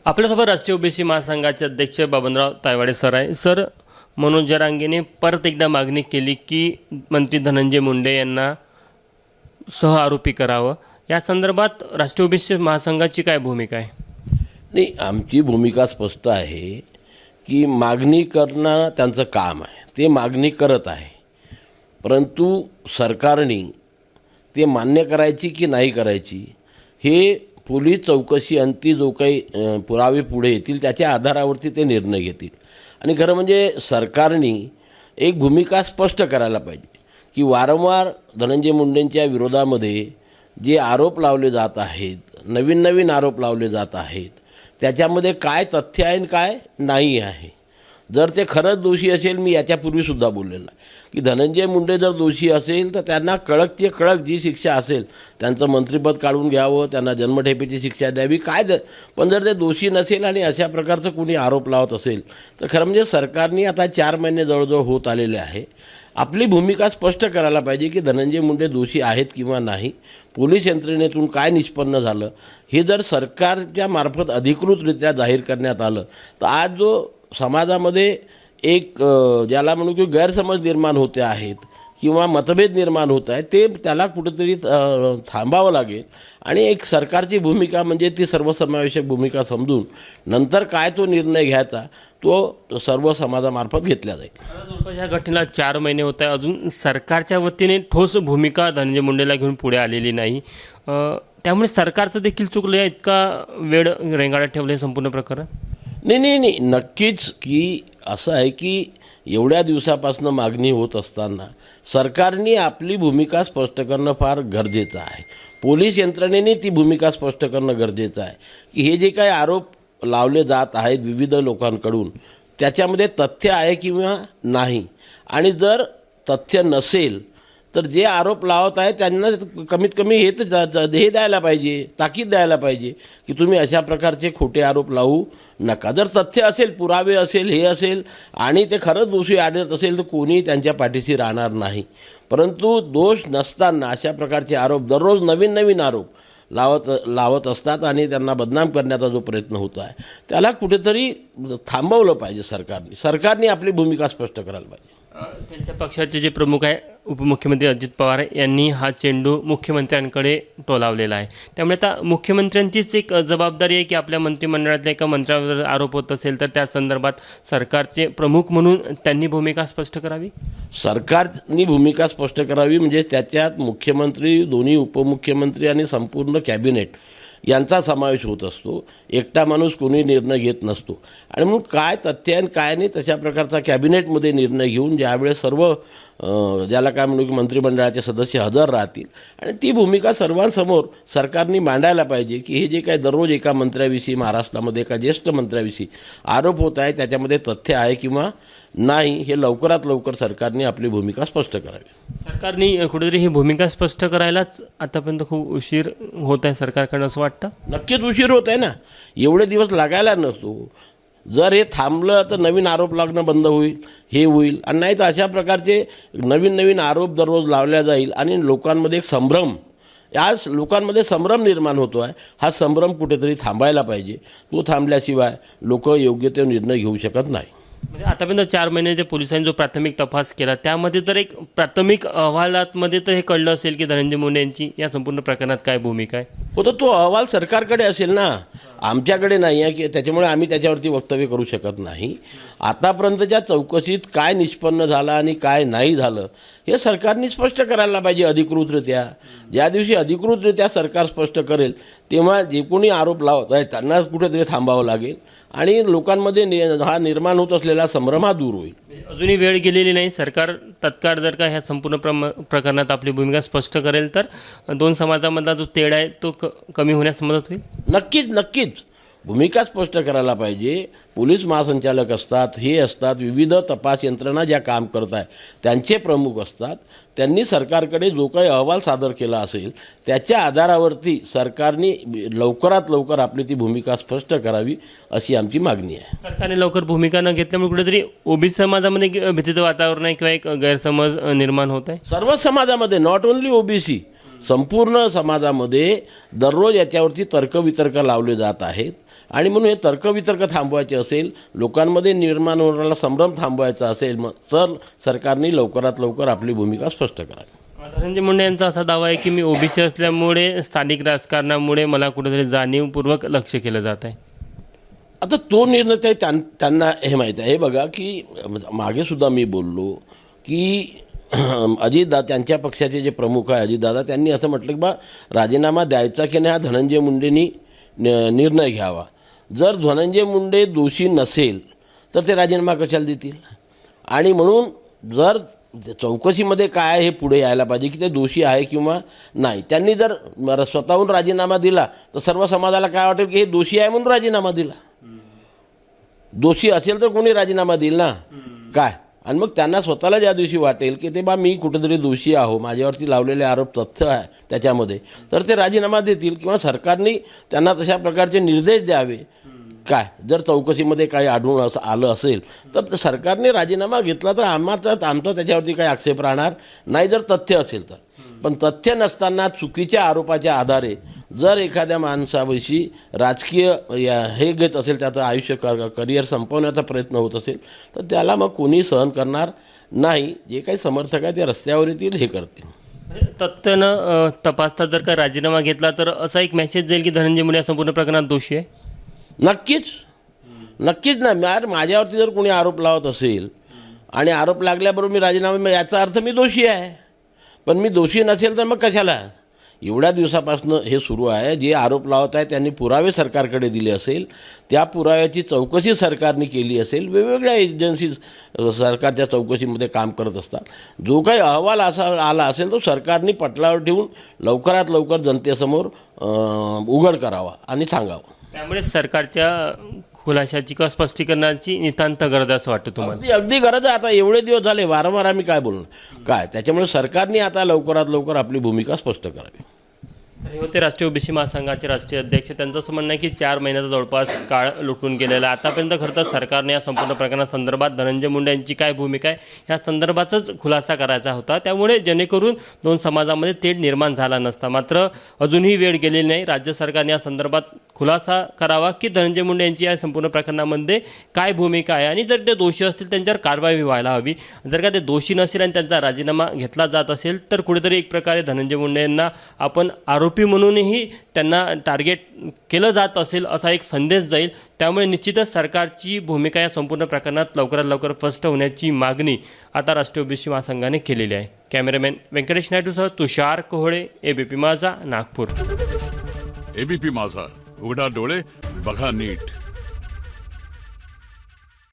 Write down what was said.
आपल्यासोबत राष्ट्रीय ओबीसी महासंघाचे अध्यक्ष बबनराव तायवाडे सर आहे. सर, मनोज जरांगेने परत एकदा मागणी केली की मंत्री धनंजय मुंडे यांना सह आरोपी करावं. या संदर्भात राष्ट्रीय ओबीसी महासंघाची काय भूमिका आहे? नाही, आमची भूमिका स्पष्ट आहे की मागणी करणं त्यांचं काम आहे, ते मागणी करत आहे. परंतु सरकारने ते मान्य करायची की नाही करायची हे पोलीस चौकशी अंती जो काही पुरावे पुढे येतील त्याच्या आधारावरती ते निर्णय घेतील. आणि खरं म्हणजे सरकारने एक भूमिका स्पष्ट करायला पाहिजे की वारंवार धनंजय मुंडेंच्या विरोधामध्ये जे आरोप लावले जात आहेत, नवीन नवीन आरोप लावले जात आहेत, त्याच्यामध्ये काय तथ्य आहे आणि काय नाही आहे. जर ते खरंच दोषी असेल, मी याच्यापूर्वीसुद्धा बोललेलं आहे की धनंजय मुंडे जर दोषी असेल तर त्यांना कडकची कडक जी शिक्षा असेल, त्यांचं मंत्रिपद काढून घ्यावं, त्यांना जन्मठेपेची शिक्षा द्यावी, पण जर ते दोषी नसेल आणि अशा प्रकारचं कोणी आरोप लावत असेल तर खरं म्हणजे सरकारने आता 4 महिने जवळजवळ होत आलेले आहे. आपली भूमिका स्पष्ट करायला पाहिजे की धनंजय मुंडे दोषी आहेत किंवा नाही. पोलीस यंत्रणेतून काय निष्पन्न झालं हे जर सरकारच्या मार्फत अधिकृतरित्या जाहीर करण्यात आलं तर आज जो समाजामध्ये एक ज्याला म्हणू की गैरसमज निर्माण होते आहेत किंवा मतभेद निर्माण होत आहेत, ते त्याला कुठेतरी थांबावं लागेल. आणि एक सरकारची भूमिका म्हणजे ती सर्वसमावेशक भूमिका समजून नंतर काय तो निर्णय घ्यायचा तो सर्व समाजामार्फत घेतला जाईल. जवळपास या घटनेला 4 महिने होत आहे, अजून सरकारच्या वतीने ठोस भूमिका धनंजय मुंडेला घेऊन पुढे आलेली नाही. त्यामुळे सरकारचं देखील चुकलं आहे, इतका वेळ रेंगाळत ठेवलं आहे संपूर्ण प्रकरण. नाही, नक्कीच की असं आहे की एवढ्या दिवसापासून मागणी होत असताना सरकारने आपली भूमिका स्पष्ट करणं फार गरजेचं आहे. पोलीस यंत्रणेने ती भूमिका स्पष्ट करणं गरजेचं आहे की हे जे काही आरोप लावले जात आहेत विविध लोकांकडून त्याच्यामध्ये तथ्य आहे किंवा नाही. आणि जर तथ्य नसेल तर जे आरोप लावत आहेत त्यांना कमीत कमी हे द्यायला पाहिजे, ताकीद द्यायला पाहिजे की तुम्ही अशा प्रकारचे खोटे आरोप लावू नका. जर तथ्य असेल, पुरावे असेल, हे असेल आणि ते खरंच दोषी आढळत असेल तर कोणी त्यांच्या पाठीशी राहणार नाही. परंतु दोष नसताना अशा प्रकारचे आरोप दररोज नवीन नवीन आरोप लावत असतात आणि त्यांना बदनाम करण्याचा जो प्रयत्न होतो आहे त्याला कुठेतरी थांबवलं पाहिजे. सरकारने आपली भूमिका स्पष्ट करायला पाहिजे. त्यांच्या पक्षाचे जे प्रमुख आहे उपमुख्यमंत्री अजित पवार यांनी हा चेंडू मुख्यमंत्र्यांकडे टोलावलेला आहे. त्यामुळे आता मुख्यमंत्र्यांचीच एक जबाबदारी आहे की आपल्या मंत्रिमंडळातल्या एका मंत्र्यावर आरोप होत असेल तर त्या संदर्भात सरकारचे प्रमुख म्हणून त्यांनी भूमिका स्पष्ट करावी. सरकारनी भूमिका स्पष्ट करावी म्हणजे त्याच्यात मुख्यमंत्री, दोन्ही उपमुख्यमंत्री आणि संपूर्ण कॅबिनेट यांचा समावेश होत असतो. एकटा माणूस कोणी निर्णय घेत नसतो. आणि म्हणून काय तथ्य आणि काय नाही तशा प्रकारचा कॅबिनेटमध्ये निर्णय घेऊन ज्यावेळेस सर्व ज्याला काय म्हणू की मंत्रिमंडळाचे सदस्य हजर राहतील आणि ती भूमिका सर्वांसमोर सरकारने मांडायला पाहिजे की हे जे काय दररोज एका मंत्र्याविषयी महाराष्ट्रामध्ये एका ज्येष्ठ मंत्र्याविषयी आरोप होत आहे त्याच्यामध्ये तथ्य आहे किंवा नाही हे लवकरात लवकर सरकारने आपली भूमिका स्पष्ट करावी. सरकारने कुठेतरी ही भूमिका स्पष्ट करायलाच आतापर्यंत खूप उशीर होत आहे सरकारकडनं असं वाटतं. नक्कीच उशीर होत आहे ना, एवढे दिवस लागायला नसतो. जर हे थांबलं तर नवीन आरोप लागणं बंद होईल, हे होईल. आणि नाही तर अशा प्रकारचे नवीन नवीन आरोप दररोज लावल्या जाईल आणि लोकांमध्ये एक संभ्रम, आज लोकांमध्ये संभ्रम निर्माण होतो आहे. हा संभ्रम कुठेतरी थांबायला पाहिजे. तो थांबल्याशिवाय लोक योग्य ते निर्णय घेऊ शकत नाही. म्हणजे आतापर्यंत 4 महिने जे पोलिसांनी जो प्राथमिक तपास केला त्यामध्ये तर एक प्राथमिक अहवालातमध्ये तर हे कळलं असेल की धनंजय मुंडे यांची या संपूर्ण प्रकरणात काय भूमिका आहे. हो, तर तो अहवाल सरकारकडे असेल ना, आमच्याकडे नाही आहे की त्याच्यामुळे आम्ही त्याच्यावरती वक्तव्य करू शकत नाही. आतापर्यंतच्या चौकशीत काय निष्पन्न झालं आणि काय नाही झालं हे सरकारने स्पष्ट करायला पाहिजे अधिकृतरित्या. ज्या दिवशी अधिकृतरित्या सरकार स्पष्ट करेल तेव्हा जे कोणी आरोप लावत आहे त्यांनाच कुठेतरी थांबावं लागेल आणि लोकांमध्ये हा निर्माण होत असलेला संभ्रम हा दूर होईल. अजूनही वेळ गेलेली नाही. सरकार तत्काळ जर का ह्या संपूर्ण प्रकरणात आपली भूमिका स्पष्ट करेल तर 2 समाजामधला जो तेढ आहे तो कमी होण्यास मदत होईल. नक्कीच भूमिका स्पष्ट करायला पाहिजे. पोलीस महासंचालक असतात, हे असतात, विविध तपास यंत्रणा ज्या काम करत आहे त्यांचे प्रमुख असतात. त्यांनी सरकारकडे जो काही अहवाल सादर केला असेल त्याच्या आधारावरती सरकारने लवकरात लवकर आपली ती भूमिका स्पष्ट करावी अशी आमची मागणी आहे. सरकारने लवकर भूमिका न घेतल्यामुळे कुठेतरी ओबीसी समाजामध्ये भीतीचं वातावरण आहे किंवा एक गैरसमज निर्माण होत आहे. सर्व समाजामध्ये, नॉट ओन्ली ओबीसी, संपूर्ण समाजामध्ये दररोज याच्यावरती तर्कवितर्क लावले जात आहेत आणि म्हणून हे तर्कवितर्क थांबवायचे असेल, लोकांमध्ये निर्माण होणारा संभ्रम थांबवायचा असेल मग तर सरकारने लवकरात लवकर आपली भूमिका स्पष्ट करावी. धनंजय मुंडे यांचा असा दावा आहे की मी ओबीसी असल्यामुळे स्थानिक राजकारणामुळे मला कुठेतरी जाणीवपूर्वक लक्ष केलं जात आहे. आता तो निर्णय ते त्यांना हे माहीत आहे. हे बघा की मागेसुद्धा मी बोललो की अजितदादा त्यांच्या पक्षाचे जे प्रमुख आहे अजितदादा त्यांनी असं म्हटलं की बा राजीनामा द्यायचा की नाही हा धनंजय मुंडेंनी निर्णय घ्यावा. जर धनंजय मुंडे दोषी नसेल तर ते राजीनामा कशाला देतील. आणि म्हणून जर चौकशीमध्ये काय आहे हे पुढे यायला पाहिजे की ते दोषी आहे किंवा नाही. त्यांनी जर स्वतःहून राजीनामा दिला तर सर्व समाजाला काय वाटेल की हे दोषी आहे म्हणून राजीनामा दिला. दोषी असेल तर कोणी राजीनामा देईल ना काय. आणि मग त्यांना स्वतःला ज्या दिवशी वाटेल की ते बा मी कुठेतरी दोषी आहो, माझ्यावरती लावलेले आरोप तथ्य आहे त्याच्यामध्ये, तर ते राजीनामा देतील किंवा सरकारने त्यांना तशा प्रकारचे निर्देश द्यावे. काय जर चौकशीमध्ये काही आढळून आलं असेल तर सरकारने राजीनामा घेतला तर आमचा त्याच्यावरती काही आक्षेप राहणार नाही जर तथ्य असेल तर. पण तथ्य नसताना चुकीच्या आरोपाच्या आधारे जर एखाद्या माणसाविषयी राजकीय हे घेत असेल, त्याचं आयुष्य करिअर संपवण्याचा प्रयत्न होत असेल तर त्याला मग कोणी सहन करणार नाही. जे काही समर्थक आहे ते रस्त्यावर येतील, हे करतील. तथ्यानं तपासता जर का राजीनामा घेतला तर असा एक मेसेज जाईल की धनंजय मुंडे या संपूर्ण प्रकरणात दोषी आहे. नक्कीच ना. माझ्यावरती जर कोणी आरोप लावत असेल आणि आरोप लागल्याबरोबर मी राजीनामा, याचा अर्थ मी दोषी आहे. पण मी दोषी नसेल तर मग कशाला. एवढ्या दिवसापासून हे सुरू आहे. जे आरोप लावत आहे त्यांनी पुरावे सरकारकडे दिले असेल, त्या पुराव्याची चौकशी सरकारने केली असेल. वेगवेगळ्या एजन्सी सरकारच्या चौकशीमध्ये काम करत असतात. जो काही अहवाल असा आला असेल तो सरकारने पटलावर ठेवून लवकरात लवकर जनतेसमोर उघड करावा आणि सांगावं. त्यामुळे सरकारच्या खुलाशाची किंवा स्पष्टीकरणाची नितांत गरज असं वाटतं तुम्हाला. अगदी गरज आहे. आता एवढे दिवस झाले वारंवार आम्ही काय बोलणार काय. त्याच्यामुळे सरकारने आता लवकरात लवकर आपली भूमिका स्पष्ट करावी. हे होते राष्ट्रीय ओबीसी महासंघाचे राष्ट्रीय अध्यक्ष. त्यांचं असं म्हणणं आहे की 4 महिन्याचा जवळपास काळ लुटून गेलेला आहे. आतापर्यंत खरं तर सरकारने या संपूर्ण प्रकरणासंदर्भात धनंजय मुंडे यांची काय भूमिका आहे या संदर्भातच खुलासा करायचा होता. त्यामुळे जेणेकरून दोन समाजामध्ये तेढ निर्माण झाला नसता. मात्र अजूनही वेळ गेलेली नाही. राज्य सरकारने या संदर्भात खुलासा करावा की धनंजय मुंडे यांची या संपूर्ण प्रकरणामध्ये काय भूमिका आहे आणि जर ते दोषी असतील त्यांच्यावर कारवाई व्हायला हवी. जर का ते दोषी नसेल आणि त्यांचा राजीनामा घेतला जात असेल तर कुठेतरी एक प्रकारे धनंजय मुंडे यांना आपण आरोपी म्हणूनही त्यांना टार्गेट केलं जात असेल असा एक संदेश जाईल. त्यामुळे निश्चितच सरकारची भूमिका या संपूर्ण प्रकरणात लवकरात लवकर स्पष्ट होण्याची मागणी आता राष्ट्रीय ओबीसी महासंघाने केलेली आहे. कॅमेरामॅन व्यंकटेश नायडूसह तुषार कोहळे, एबीपी माझा, नागपूर. एबीपी माझा, उघडा डोळे बघा नीट.